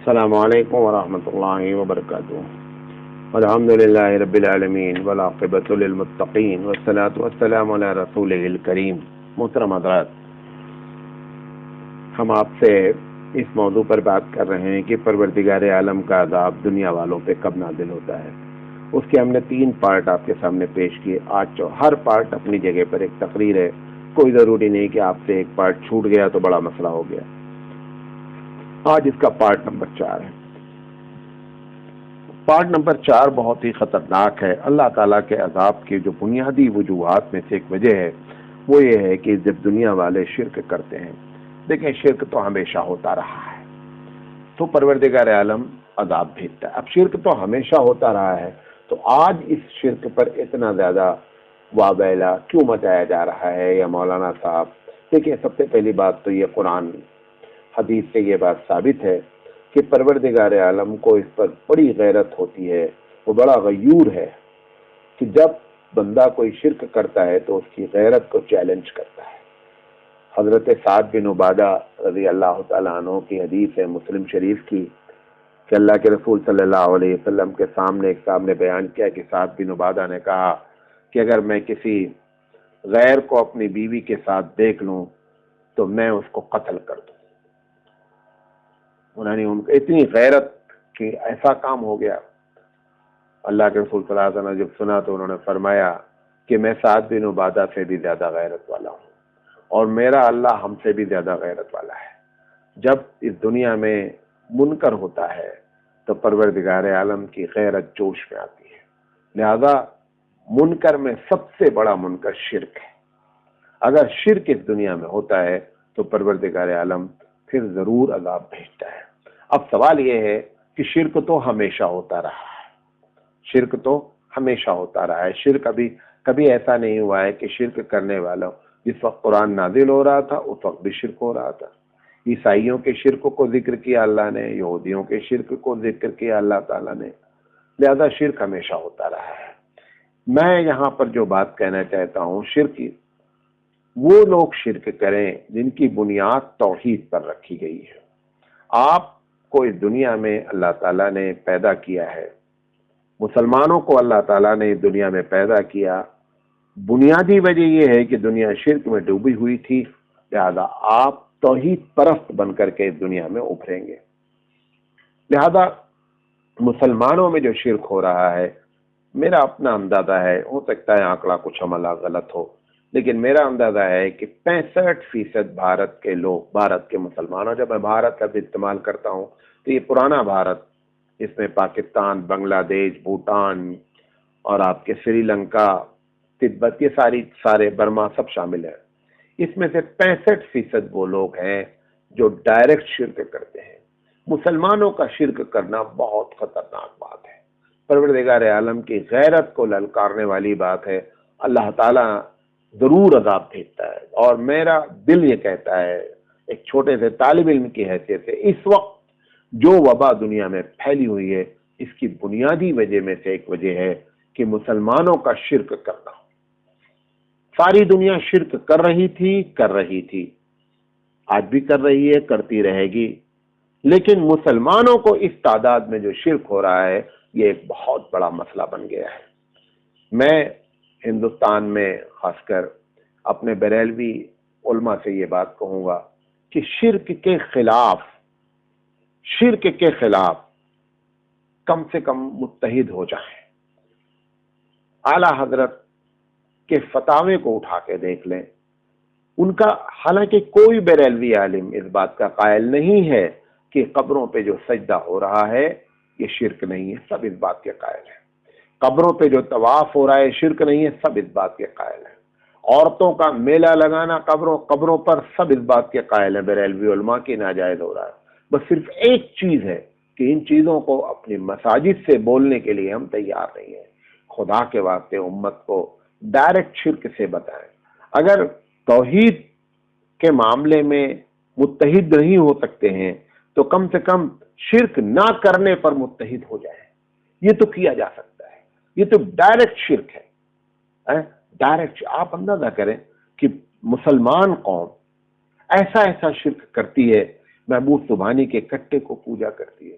السلام علیکم ورحمۃ اللہ وبرکاتہ۔ الحمدللہ رب العالمین والعاقبۃ للمتقین والصلاۃ والسلام علی رسولہ الکریم۔ محترم حضرات، ہم آپ سے اس موضوع پر بات کر رہے ہیں کہ پروردگار عالم کا عذاب دنیا والوں پہ کب نازل ہوتا ہے۔ اس کے ہم نے 3 پارٹ آپ کے سامنے پیش کیے۔ آج ہر پارٹ اپنی جگہ پر ایک تقریر ہے، کوئی ضروری نہیں کہ آپ سے ایک پارٹ چھوٹ گیا تو بڑا مسئلہ ہو گیا۔ آج اس کا پارٹ نمبر 4 ہے۔ پارٹ نمبر 4 بہت ہی خطرناک ہے۔ اللہ تعالیٰ کے عذاب کی جو بنیادی وجوہات میں سے ایک وجہ ہے وہ یہ ہے کہ جب دنیا والے شرک کرتے ہیں، دیکھیں شرک تو ہمیشہ ہوتا رہا ہے، تو پروردگار عالم عذاب بھیجتا ہے۔ اب شرک تو ہمیشہ ہوتا رہا ہے، تو آج اس شرک پر اتنا زیادہ وابیلا کیوں مچایا جا رہا ہے؟ یا مولانا صاحب دیکھیں، سب سے پہلی بات تو یہ قرآن حدیث سے یہ بات ثابت ہے کہ پروردگار عالم کو اس پر بڑی غیرت ہوتی ہے، وہ بڑا غیور ہے کہ جب بندہ کوئی شرک کرتا ہے تو اس کی غیرت کو چیلنج کرتا ہے۔ حضرت سعد بن عبادہ رضی اللہ تعالیٰ عنہ کی حدیث ہے مسلم شریف کی کہ اللہ کے رسول صلی اللہ علیہ وسلم کے سامنے ایک صاحب نے بیان کیا کہ سعد بن عبادہ نے کہا کہ اگر میں کسی غیر کو اپنی بیوی کے ساتھ دیکھ لوں تو میں اس کو قتل کر دوں۔ انہوں نے ان کو اتنی غیرت کہ ایسا کام ہو گیا۔ اللہ کے رسول صلی اللہ علیہ وسلم نے جب سنا تو انہوں نے فرمایا کہ میں سعد بن عبادہ سے بھی زیادہ غیرت والا ہوں، اور میرا اللہ ہم سے بھی زیادہ غیرت والا ہے۔ جب اس دنیا میں منکر ہوتا ہے تو پروردگار عالم کی غیرت جوش میں آتی ہے۔ لہذا منکر میں سب سے بڑا منکر شرک ہے۔ اگر شرک اس دنیا میں ہوتا ہے تو پروردگار عالم پھر ضرور عذاب بھیجتا ہے۔ اب سوال یہ ہے کہ شرک تو ہمیشہ ہوتا رہا ہے، شرک تو ہمیشہ ہوتا رہا ہے۔ شرک کبھی ایسا نہیں ہوا ہے کہ شرک کرنے والا جس وقت قرآن نازل ہو رہا تھا اس وقت بھی شرک ہو رہا تھا۔ عیسائیوں کے شرک کو ذکر کیا اللہ نے، یہودیوں کے شرک کو ذکر کیا اللہ تعالیٰ نے، لہذا شرک ہمیشہ ہوتا رہا ہے۔ میں یہاں پر جو بات کہنا چاہتا ہوں، شرک وہ لوگ شرک کریں جن کی بنیاد توحید پر رکھی گئی ہے۔ آپ کو اس دنیا میں اللہ تعالیٰ نے پیدا کیا ہے، مسلمانوں کو اللہ تعالیٰ نے اس دنیا میں پیدا کیا، بنیادی وجہ یہ ہے کہ دنیا شرک میں ڈوبی ہوئی تھی، لہذا آپ توحید پرست بن کر کے اس دنیا میں ابھریں گے۔ لہذا مسلمانوں میں جو شرک ہو رہا ہے، میرا اپنا اندازہ ہے، ہو سکتا ہے آنکڑا کچھ عملہ غلط ہو، لیکن میرا اندازہ ہے کہ 65% بھارت کے لوگ، بھارت کے مسلمانوں، جب میں بھارت لفظ استعمال کرتا ہوں تو یہ پرانا بھارت، اس میں پاکستان، بنگلہ دیش، بھوٹان اور آپ کے سری لنکا، تبت، یہ سارے برما سب شامل ہیں۔ اس میں سے 65% وہ لوگ ہیں جو ڈائریکٹ شرک کرتے ہیں۔ مسلمانوں کا شرک کرنا بہت خطرناک بات ہے، پروردگار عالم کی غیرت کو للکارنے والی بات ہے۔ اللہ تعالیٰ ضرور عذاب بھیجتا ہے، اور میرا دل یہ کہتا ہے ایک چھوٹے سے طالب علم کی حیثیت سے، اس وقت جو وبا دنیا میں پھیلی ہوئی ہے اس کی بنیادی وجہ میں سے ایک وجہ ہے کہ مسلمانوں کا شرک کرنا۔ ساری دنیا شرک کر رہی تھی، آج بھی کر رہی ہے، کرتی رہے گی، لیکن مسلمانوں کو اس تعداد میں جو شرک ہو رہا ہے یہ ایک بہت بڑا مسئلہ بن گیا ہے۔ میں ہندوستان میں خاص کر اپنے بریلوی علماء سے یہ بات کہوں گا کہ شرک کے خلاف کم سے کم متحد ہو جائیں۔ اعلیٰ حضرت کے فتاوے کو اٹھا کے دیکھ لیں، ان کا حالانکہ کوئی بریلوی عالم اس بات کا قائل نہیں ہے کہ قبروں پہ جو سجدہ ہو رہا ہے یہ شرک نہیں ہے، سب اس بات کے قائل ہیں۔ قبروں پہ جو طواف ہو رہا ہے شرک نہیں ہے، سب اس بات کے قائل ہیں۔ عورتوں کا میلہ لگانا قبروں پر، سب اس بات کے قائل ہیں بریلوی علماء کی ناجائز ہو رہا ہے۔ بس صرف ایک چیز ہے کہ ان چیزوں کو اپنی مساجد سے بولنے کے لیے ہم تیار نہیں ہیں۔ خدا کے واسطے امت کو ڈائریکٹ شرک سے بتائیں۔ اگر توحید کے معاملے میں متحد نہیں ہو سکتے ہیں تو کم سے کم شرک نہ کرنے پر متحد ہو جائیں۔ یہ تو کیا جا سکتا ہے، یہ تو ڈائریکٹ شرک ہے۔ ڈائریکٹ آپ اندازہ کریں کہ مسلمان قوم ایسا شرک کرتی ہے، محبوب سبحانی کے کٹے کو پوجا کرتی ہے،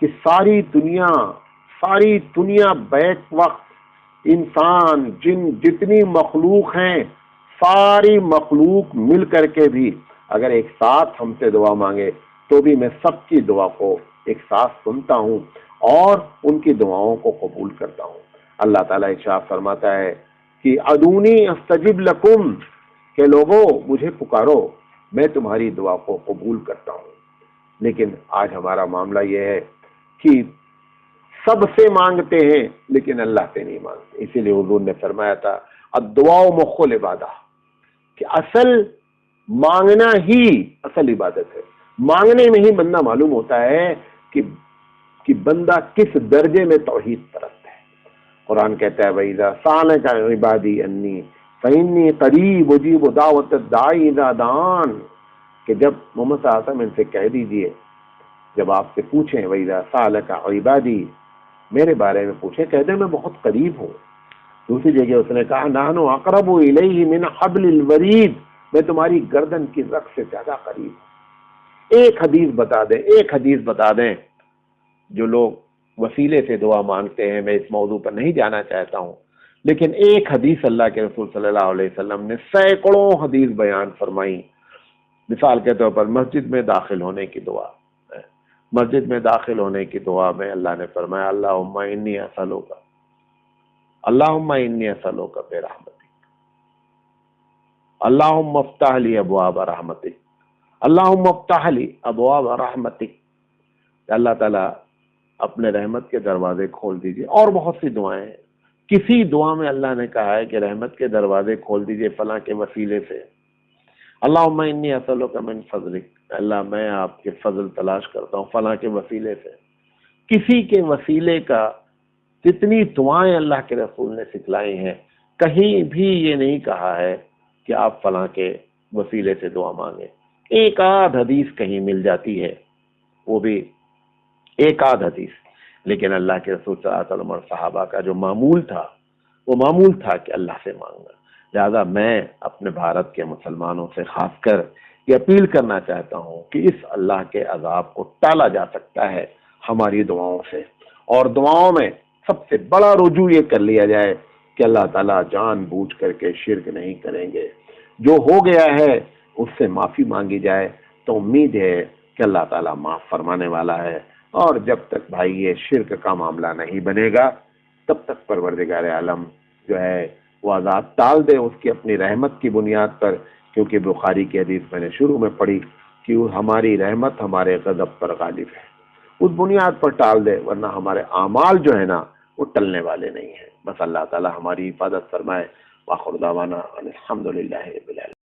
کہ ساری دنیا بیک وقت انسان جن جتنی مخلوق ہیں ساری مخلوق مل کر کے بھی اگر ایک ساتھ ہم سے دعا مانگے تو بھی میں سب کی دعا کو ایک ساتھ سنتا ہوں اور ان کی دعاؤں کو قبول کرتا ہوں۔ اللہ تعالیٰ ارشاد فرماتا ہے کہ ادونی استجب لکم، کہ لوگوں مجھے پکارو میں تمہاری دعا کو قبول کرتا ہوں۔ لیکن آج ہمارا معاملہ یہ ہے کہ سب سے مانگتے ہیں لیکن اللہ سے نہیں مانگتے۔ اسی لیے حضور نے فرمایا تھا الدعاء مخ العبادہ، کہ اصل مانگنا ہی اصل عبادت ہے۔ مانگنے میں ہی بندہ معلوم ہوتا ہے کہ بندہ کس درجے میں توحید پرست ہے۔ قرآن کہتا ہے وَإِذَا سَأَلَكَ عِبَادِي عَنِّي فَإِنِّي قَرِيبٌ أُجِيبُ دَعْوَةَ الدَّاعِ إِذَا دَعَانِ، کہ جب محمد صلی اللہ علیہ وسلم ان سے کہہ دیجئے، جب آپ سے پوچھیں وَإِذَا سَأَلَكَ عِبَادِي، میرے بارے میں پوچھیں، کہہ دیں میں بہت قریب ہوں۔ دوسری جگہ اس نے کہا نحن اقرب الیہ من حبل الورید، میں تمہاری گردن کی رگ سے زیادہ قریب ہوں۔ ایک حدیث بتا دیں جو لوگ وسیلے سے دعا مانگتے ہیں، میں اس موضوع پر نہیں جانا چاہتا ہوں، لیکن ایک حدیث اللہ کے رسول صلی اللہ علیہ وسلم نے سینکڑوں حدیث بیان فرمائی۔ مثال کے طور پر مسجد میں داخل ہونے کی دعا میں اللہ نے فرمایا اللہم انی اسألوک برحمتک، اللہم افتح لی ابواب رحمتک، اللہم افتح لی ابواب رحمتک، اللہ تعالیٰ اپنے رحمت کے دروازے کھول دیجئے۔ اور بہت سی دعائیں ہیں، کسی دعا میں اللہ نے کہا ہے کہ رحمت کے دروازے کھول دیجئے فلاں کے وسیلے سے۔ اللہم انی اسألوک من فضلک، اللہ میں آپ کے فضل تلاش کرتا ہوں فلاں کے وسیلے سے۔ کسی کے وسیلے کا جتنی دعائیں اللہ کے رسول نے سکھلائی ہیں، کہیں بھی یہ نہیں کہا ہے کہ آپ فلاں کے وسیلے سے دعا مانگیں۔ ایک آدھ حدیث کہیں مل جاتی ہے، وہ بھی ایک آدھ حدیث، لیکن اللہ کے رسول صلی اللہ علیہ وسلم اور صحابہ کا جو معمول تھا وہ معمول تھا کہ اللہ سے مانگنا۔ لہذا میں اپنے بھارت کے مسلمانوں سے خاص کر یہ اپیل کرنا چاہتا ہوں کہ اس اللہ کے عذاب کو ٹالا جا سکتا ہے ہماری دعاؤں سے، اور دعاؤں میں سب سے بڑا رجوع یہ کر لیا جائے کہ اللہ تعالیٰ جان بوجھ کر کے شرک نہیں کریں گے، جو ہو گیا ہے اس سے معافی مانگی جائے تو امید ہے کہ اللہ تعالیٰ معاف فرمانے والا ہے۔ اور جب تک بھائی یہ شرک کا معاملہ نہیں بنے گا تب تک پروردگار عالم جو ہے وہ عذاب ٹال دے اس کی اپنی رحمت کی بنیاد پر، کیونکہ بخاری کی حدیث میں نے شروع میں پڑھی کہ ہماری رحمت ہمارے غضب پر غالب ہے، اس بنیاد پر ٹال دے، ورنہ ہمارے اعمال جو ہے نا وہ ٹلنے والے نہیں ہیں۔ بس اللہ تعالی ہماری حفاظت فرمائے۔ وآخر دعوانا الحمدللہ رب العالمین۔